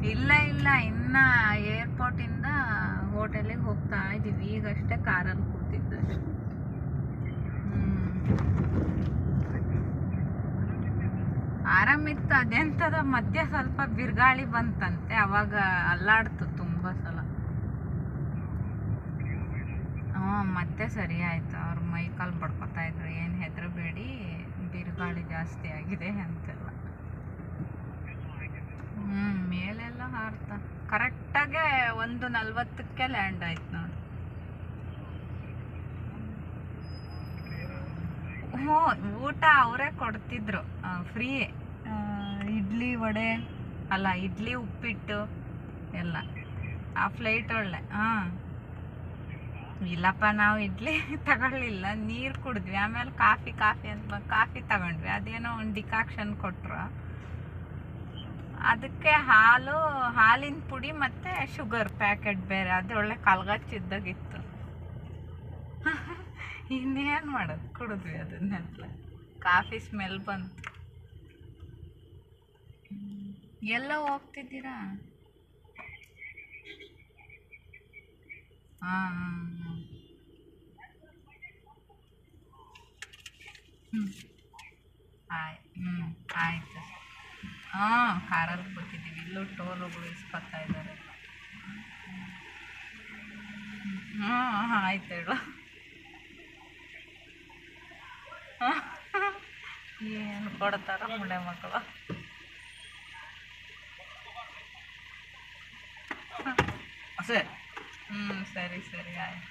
ಇಲ್ಲ ಇಲ್ಲ, ಇನ್ನ ಏರ್ಪೋರ್ಟಿಂದ ಹೋಟೆಲಿಗೆ ಹೋಗ್ತಾ ಇದ್ದೀವಿ. ಈಗಷ್ಟೇ ಕಾರಲ್ಲಿ ಕೂತಿದ್ದಷ್ಟು. ಆರಾಮಿತ್ತು. ಅದೆಂತದ ಮಧ್ಯೆ ಸ್ವಲ್ಪ ಬಿರುಗಾಳಿ ಬಂತಂತೆ, ಅವಾಗ ಅಲ್ಲಾಡ್ತು ತುಂಬ ಸಲ. ಮತ್ತೆ ಸರಿ ಆಯ್ತು. ಅವ್ರು ಮೈಕಾಲು ಬಡ್ಕೊತಾ ಇದ್ರು, ಏನು ಹೆದರಬೇಡಿ, ಬಿರುಗಾಳಿ ಜಾಸ್ತಿ ಆಗಿದೆ ಅಂತೆಲ್ಲ. ಮೇಲೆಲ್ಲ ಹಾರ್ತಾ ಕರೆಕ್ಟಾಗೆ 1:40ಕ್ಕೆ ಲ್ಯಾಂಡ್ ಆಯ್ತು ನೋಡಿ. ಹ್ಞೂ, ಊಟ ಅವರೇ ಕೊಡ್ತಿದ್ರು ಫ್ರೀ. ಇಡ್ಲಿ ವಡೆ ಅಲ್ಲ, ಇಡ್ಲಿ ಉಪ್ಪಿಟ್ಟು ಎಲ್ಲ ಆ ಫ್ಲೈಟ್ ಒಳ್ಳೆ. ಇಲ್ಲಪ್ಪ, ನಾವು ಇಡ್ಲಿ ತಗೊಳ್ಳಿಲ್ಲ, ನೀರು ಕುಡಿದ್ವಿ. ಆಮೇಲೆ ಕಾಫಿ ಅಂತ ಕಾಫಿ ತಗೊಂಡ್ವಿ. ಅದೇನೋ ಒಂದು ಡಿಕಾಕ್ಷನ್ ಕೊಟ್ಟರು. ಅದಕ್ಕೆ ಹಾಲಿನ ಪುಡಿ ಮತ್ತು ಶುಗರ್ ಪ್ಯಾಕೆಟ್ ಬೇರೆ. ಅದು ಒಳ್ಳೆ ಕಲ್ಗಚ್ಚಿದ್ದಾಗಿತ್ತು. ಇನ್ನೇನು ಮಾಡೋದು, ಕುಡಿದ್ವಿ ಅದನ್ನೆಲ್ಲ. ಕಾಫಿ ಸ್ಮೆಲ್ ಬಂತು. ಎಲ್ಲ ಹೋಗ್ತಿದ್ದೀರಾ? ಆಯ್ತು. ಕಾರಲ್ಲಿ ಕೂತಿದ್ದೀವಿ. ಇಲ್ಲೂ ಟೋಲುಗಳು ಇಸ್ಕೊತಾ ಇದ್ದಾರೆ. ಆಯ್ತು ಹೇಳು. ಏನು ಕೊಡ್ತಾರ ಮುಳೆ ಮಕ್ಕಳು. ಸರಿ ಸರಿ ಆಯ್ತು.